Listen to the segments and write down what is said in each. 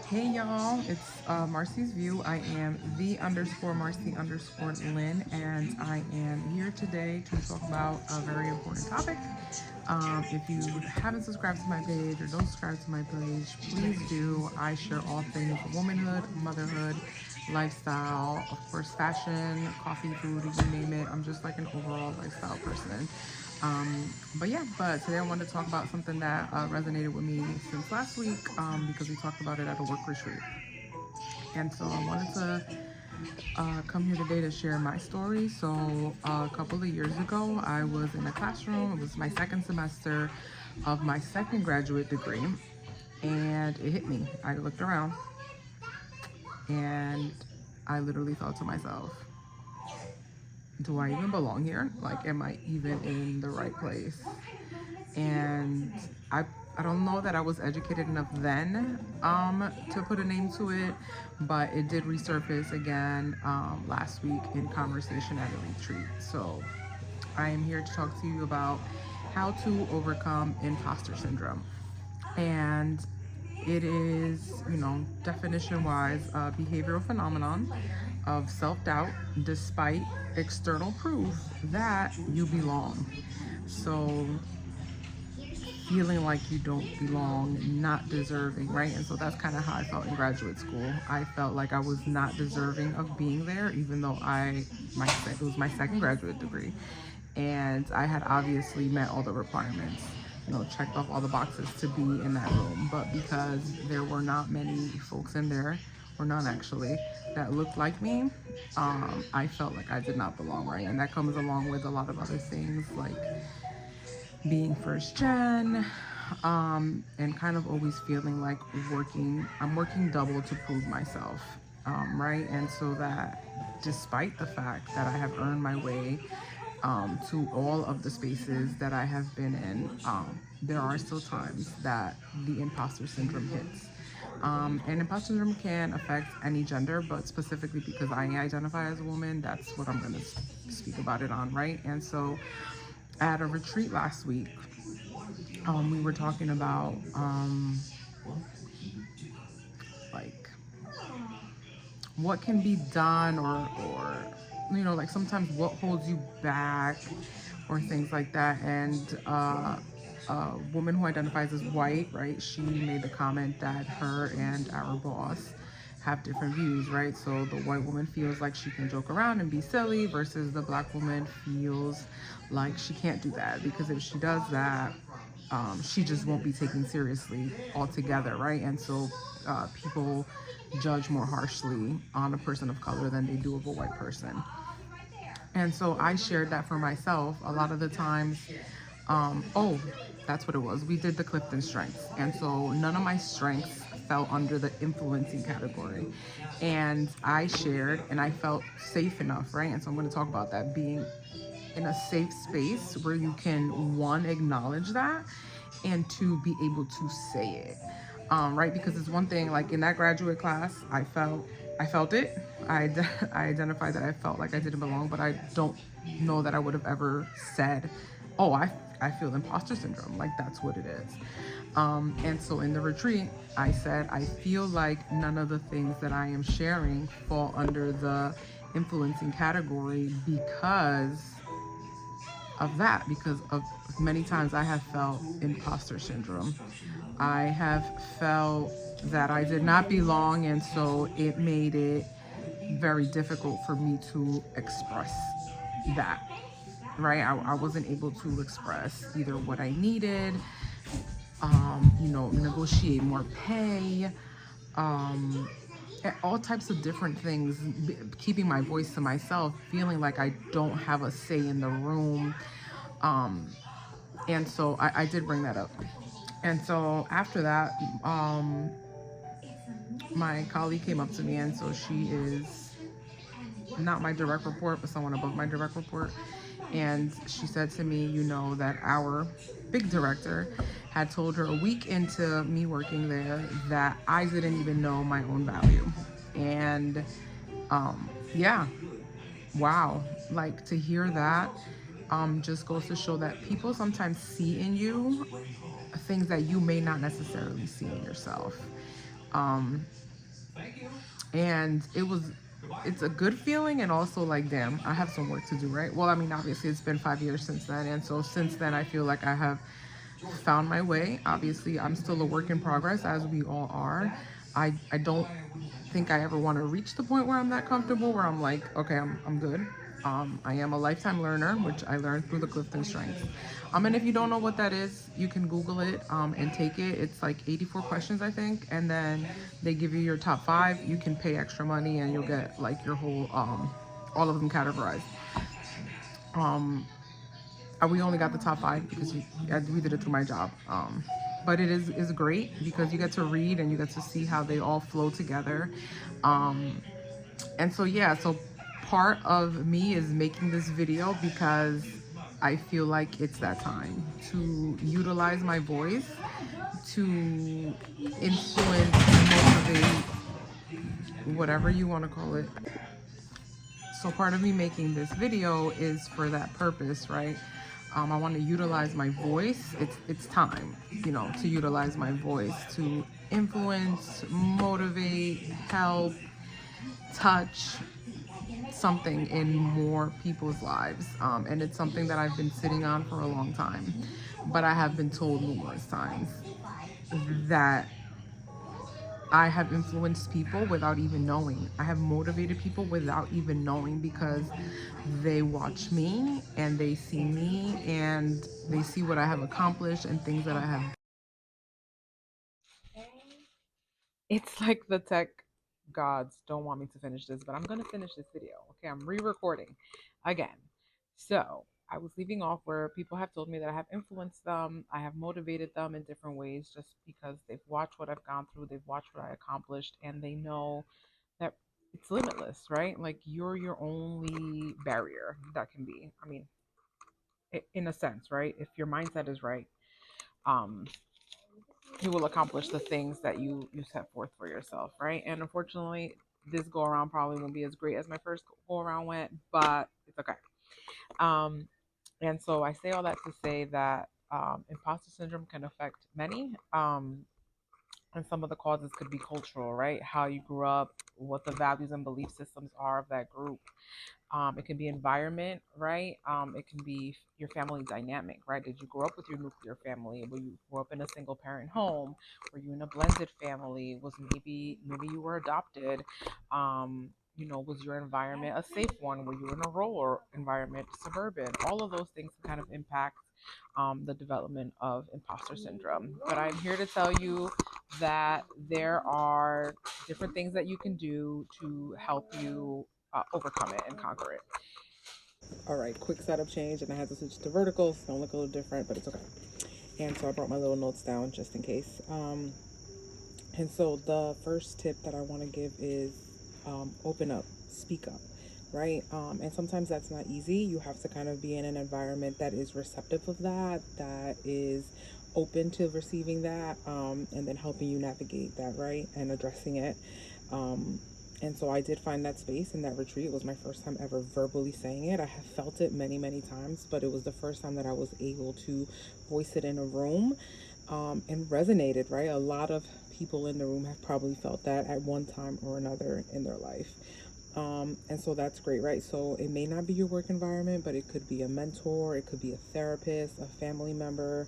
Hey y'all, it's Marcy's View. I am the underscore Marcy underscore Lynn, and I am here today to talk about a very important topic. If you haven't subscribed to my page or don't subscribe to my page, please do. I share all things womanhood, motherhood, lifestyle, of course, fashion, coffee, food, you name it. I'm just like an overall lifestyle person. But today I wanted to talk about something that resonated with me since last week because we talked about it at a work retreat. And so I wanted to come here today to share my story. So a couple of years ago, I was in a classroom. It was my second semester of my second graduate degree, and it hit me. I looked around and I literally thought to myself, do I even belong here? Like, am I even in the right place? And I I don't know that I was educated enough then to put a name to it, but it did resurface again last week in conversation at a retreat. So I am here to talk to you about how to overcome imposter syndrome. And it is, definition wise, a behavioral phenomenon of self doubt despite external proof that you belong. So feeling like you don't belong, not deserving, right? And so that's kind of how I felt in graduate school. I felt like I was not deserving of being there, even though it was my second graduate degree, and I had obviously met all the requirements. Checked off all the boxes to be in that room, but because there were not many folks in there, or none actually, that looked like me, I felt like I did not belong, right? And that comes along with a lot of other things like being first gen, and kind of always feeling like I'm working double to prove myself, right? And so that despite the fact that I have earned my way to all of the spaces that I have been in, there are still times that the imposter syndrome hits. And imposter syndrome can affect any gender, but specifically because I identify as a woman, that's what I'm going to speak about it on, right? And so at a retreat last week, we were talking about like what can be done, or like sometimes what holds you back or things like that. And a woman who identifies as white, right, she made the comment that her and our boss have different views, right? So the white woman feels like she can joke around and be silly versus the black woman feels like she can't do that, because if she does that, she just won't be taken seriously altogether, right? And so people judge more harshly on a person of color than they do of a white person. And so I shared that for myself a lot of the times. Oh, that's what it was. We did the Clifton strengths. And so none of my strengths fell under the influencing category. And I shared and I felt safe enough, right? And so I'm going to talk about that, being in a safe space where you can, one, acknowledge that, and two, be able to say it, right? Because it's one thing, like in that graduate class, I felt it. I identified that I felt like I didn't belong, but I don't know that I would have ever said, oh, I feel imposter syndrome. Like that's what it is. And so in the retreat, I said, I feel like none of the things that I am sharing fall under the influencing category because of that, because of many times I have felt imposter syndrome. I have felt that I did not belong, and so it made it very difficult for me to express that, right? I wasn't able to express either what I needed, negotiate more pay, all types of different things, keeping my voice to myself, feeling like I don't have a say in the room. Um, and so I did bring that up. And so after that, my colleague came up to me, and so she is not my direct report, but someone above my direct report. And she said to me, that our big director had told her a week into me working there that I didn't even know my own value. And yeah, wow. Like to hear that just goes to show that people sometimes see in you things that you may not necessarily see in yourself. And it's a good feeling, and also like, damn, I have some work to do, right? Well, I mean, obviously it's been 5 years since then, and so since then I feel like I have found my way. Obviously I'm still a work in progress, as we all are. I don't think I ever want to reach the point where I'm that comfortable where I'm like, okay, I'm good. I am a lifetime learner, which I learned through the Clifton Strengths. And if you don't know what that is, you can Google it and take it. It's like 84 questions, I think, and then they give you your top five. You can pay extra money, and you'll get like your whole all of them categorized. We only got the top five because we did it through my job. But it is great because you get to read and you get to see how they all flow together. And so yeah, so part of me is making this video because I feel like it's that time to utilize my voice to influence, motivate, whatever you want to call it. So part of me making this video is for that purpose, right? I want to utilize my voice. It's time, to utilize my voice to influence, motivate, help, touch something in more people's lives. And it's something that I've been sitting on for a long time. But I have been told numerous times that I have influenced people without even knowing. I have motivated people without even knowing because they watch me and they see me and they see what I have accomplished and things that I have. It's like the tech gods don't want me to finish this, but I'm going to finish this video. Okay, I'm re recording again. So I was leaving off where people have told me that I have influenced them, I have motivated them in different ways just because they've watched what I've gone through, they've watched what I accomplished, and they know that it's limitless, right? Like you're your only barrier that can be. I mean, in a sense, right? If your mindset is right, um, you will accomplish the things that you set forth for yourself, right? And unfortunately, this go around probably won't be as great as my first go around went, but it's okay. Um, and so I say all that to say that imposter syndrome can affect many. And some of the causes could be cultural, right? How you grew up, what the values and belief systems are of that group. It can be environment, right? It can be your family dynamic, right? Did you grow up with your nuclear family? Were you grew up in a single parent home? Were you in a blended family? Was maybe you were adopted? Was your environment a safe one? Were you in a rural environment, suburban? All of those things kind of impact the development of imposter syndrome. But I'm here to tell you that there are different things that you can do to help you overcome it and conquer it. All right, quick setup change, and I had to switch to vertical. It's gonna look a little different, but it's okay. And so I brought my little notes down just in case. And so the first tip that I want to give is open up, speak up, right? And sometimes that's not easy. You have to kind of be in an environment that is receptive of that is open to receiving that, and then helping you navigate that, right? And addressing it. Um, and so I did find that space in that retreat. It was my first time ever verbally saying it. I have felt it many, many times, but it was the first time that I was able to voice it in a room, and resonated, right? A lot of people in the room have probably felt that at one time or another in their life. And so that's great, right? So it may not be your work environment, but it could be a mentor, it could be a therapist, a family member,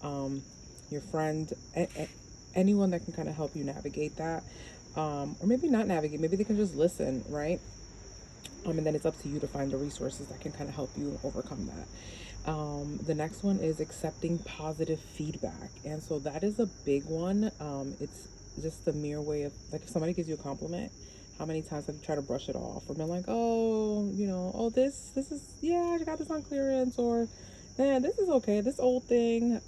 your friend, anyone that can kind of help you navigate that. Or maybe not navigate, maybe they can just listen, right? And then it's up to you to find the resources that can kind of help you overcome that. The next one is accepting positive feedback. And so that is a big one. It's just the mere way of, like, if somebody gives you a compliment, how many times have you tried to brush it off or been like, oh, oh, this is, yeah, I got this on clearance, or man, this is okay, this old thing.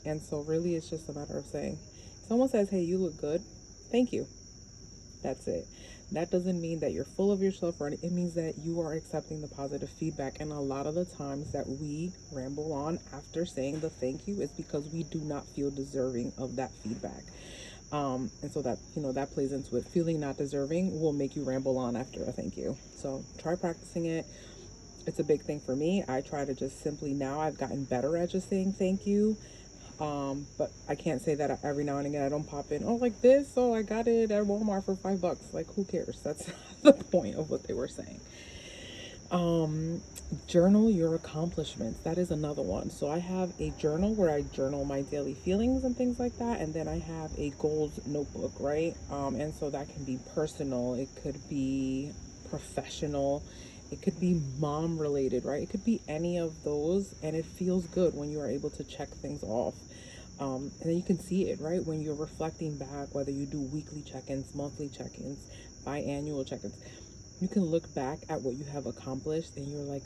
And so really it's just a matter of saying, someone says, hey, you look good, thank you. That's it. That doesn't mean that you're full of yourself, or it means that you are accepting the positive feedback. And a lot of the times that we ramble on after saying the thank you is because we do not feel deserving of that feedback. And so that, that plays into it. Feeling not deserving will make you ramble on after a thank you. So try practicing it. It's a big thing for me. I try to just simply, now I've gotten better at just saying thank you. But I can't say that every now and again I don't pop in, oh, like this, oh, I got it at Walmart for $5. Like, who cares? That's the point of what they were saying. Um, Journal your accomplishments. That is another one. So I have a journal where I journal my daily feelings and things like that, and then I have a goals notebook, right? And so that can be personal, it could be professional, it could be mom related, right? It could be any of those, and it feels good when you are able to check things off. And then you can see it, right? When you're reflecting back, whether you do weekly check-ins, monthly check-ins, biannual check-ins, you can look back at what you have accomplished and you're like,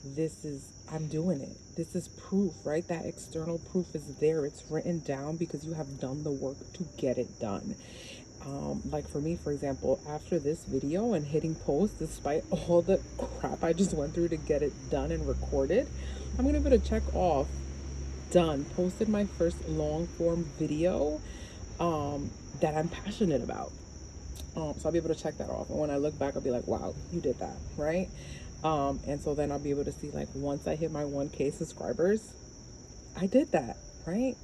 I'm doing it. This is proof, right? That external proof is there. It's written down because you have done the work to get it done. Like for me, for example, after this video and hitting post, despite all the crap I just went through to get it done and recorded, I'm going to be able to check off, done, posted my first long form video that I'm passionate about. So I'll be able to check that off. And when I look back, I'll be like, wow, you did that, right? And so then I'll be able to see, like, once I hit my 1K subscribers, I did that, right?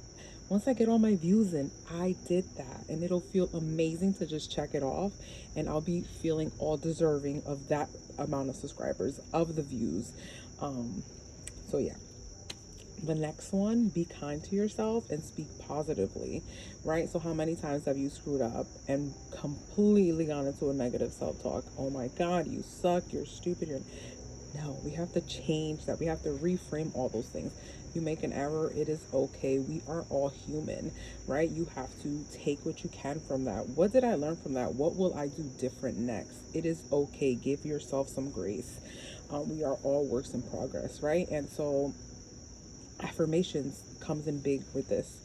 Once I get all my views in, I did that. And it'll feel amazing to just check it off. And I'll be feeling all deserving of that amount of subscribers, of the views. So yeah. The next one, be kind to yourself and speak positively, right? So how many times have you screwed up and completely gone into a negative self-talk? Oh my God, you suck, you're stupid, No, we have to change that. We have to reframe all those things. You make an error, it is okay. We are all human, right? You have to take what you can from that. What did I learn from that? What will I do different next? It is okay. Give yourself some grace. We are all works in progress, right? And so affirmations comes in big with this.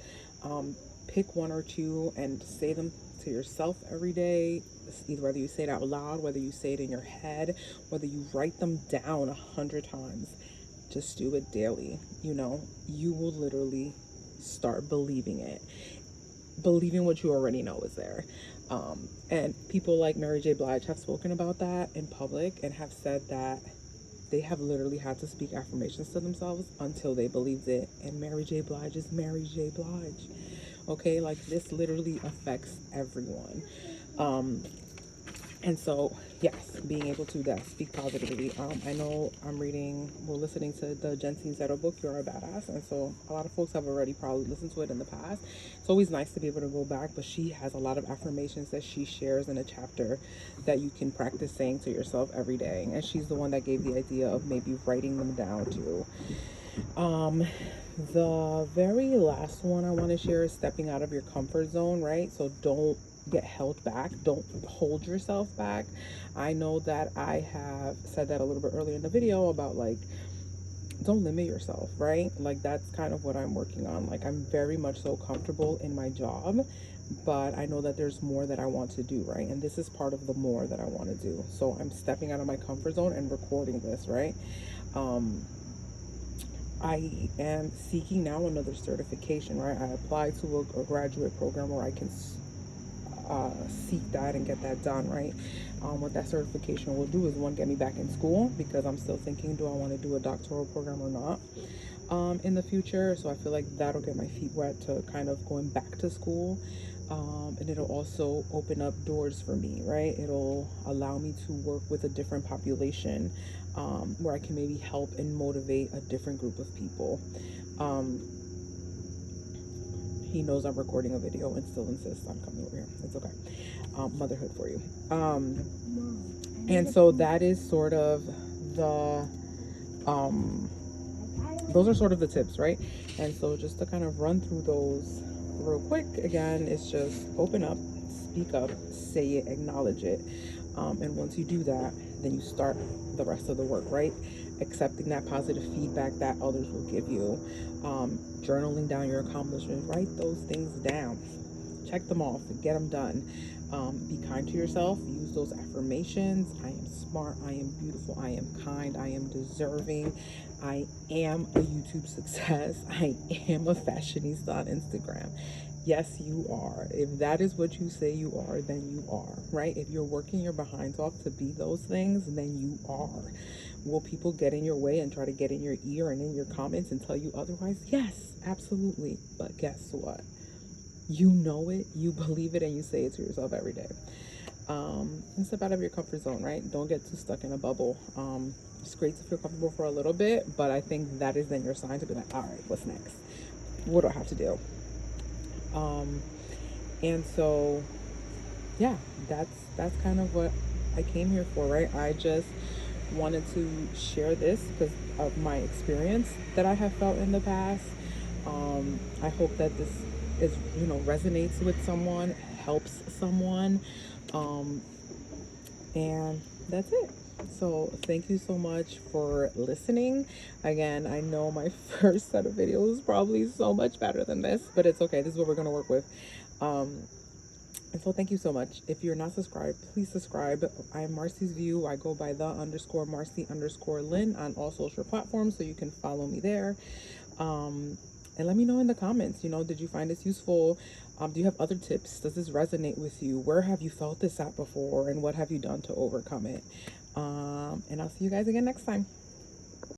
Pick one or two and say them to yourself every day, either whether you say it out loud, whether you say it in your head, whether you write them down 100 times. Just do it daily. You will literally start believing it, believing what you already know is there. And people like Mary J. Blige have spoken about that in public and have said that they have literally had to speak affirmations to themselves until they believed it. And Mary J. Blige is Mary J. Blige. Okay, like this literally affects everyone. And so, yes, being able to speak positively. I know we're listening to the Jency Zetto book, You're a Badass. And so a lot of folks have already probably listened to it in the past. It's always nice to be able to go back, but she has a lot of affirmations that she shares in a chapter that you can practice saying to yourself every day. And she's the one that gave the idea of maybe writing them down too. The very last one I want to share is stepping out of your comfort zone, right? So don't get held back. Don't hold yourself back. I know that I have said that a little bit earlier in the video about like, don't limit yourself, right? Like that's kind of what I'm working on. Like I'm very much so comfortable in my job, but I know that there's more that I want to do, right? And this is part of the more that I want to do. So I'm stepping out of my comfort zone and recording this, right? I am seeking now another certification, right? I applied to a graduate program where I can seek that and get that done, right? What that certification will do is, one, get me back in school, because I'm still thinking, do I want to do a doctoral program or not in the future? So I feel like that'll get my feet wet to kind of going back to school. And it'll also open up doors for me, right? It'll allow me to work with a different population, where I can maybe help and motivate a different group of people. He knows I'm recording a video and still insists on coming over here. It's okay. Motherhood for you. And so that is sort of the, those are sort of the tips, right? And so just to kind of run through those real quick, again, it's just open up, speak up, say it, acknowledge it. And once you do that, then you start the rest of the work, right? Accepting that positive feedback that others will give you. Journaling down your accomplishments, write those things down, check them off, get them done. Be kind to yourself, use those affirmations. I am smart, I am beautiful, I am kind, I am deserving, I am a YouTube success, I am a fashionista on Instagram. Yes, you are. If that is what you say you are, then you are, right? If you're working your behinds off to be those things, then you are. Will people get in your way and try to get in your ear and in your comments and tell you otherwise? Yes, absolutely. But guess what? You know it, you believe it, and you say it to yourself every day. And step out of your comfort zone, right? Don't get too stuck in a bubble. It's great to feel comfortable for a little bit, but I think that is then your sign to be like, all right, what's next? What do I have to do? Um, and so, yeah, that's kind of what I came here for, right? I just wanted to share this because of my experience that I have felt in the past. I hope that this is, resonates with someone, helps someone. Um, And that's it. So thank you so much for listening. Again, I know my first set of videos was probably so much better than this, but it's okay. This is what we're going to work with. Um, and so thank you so much. If you're not subscribed, please subscribe. I'm Marcy's View. I go by the_Marcy_Lynn on all social platforms, so you can follow me there. And let me know in the comments, did you find this useful? Do you have other tips? Does this resonate with you? Where have you felt this at before? And what have you done to overcome it? And I'll see you guys again next time.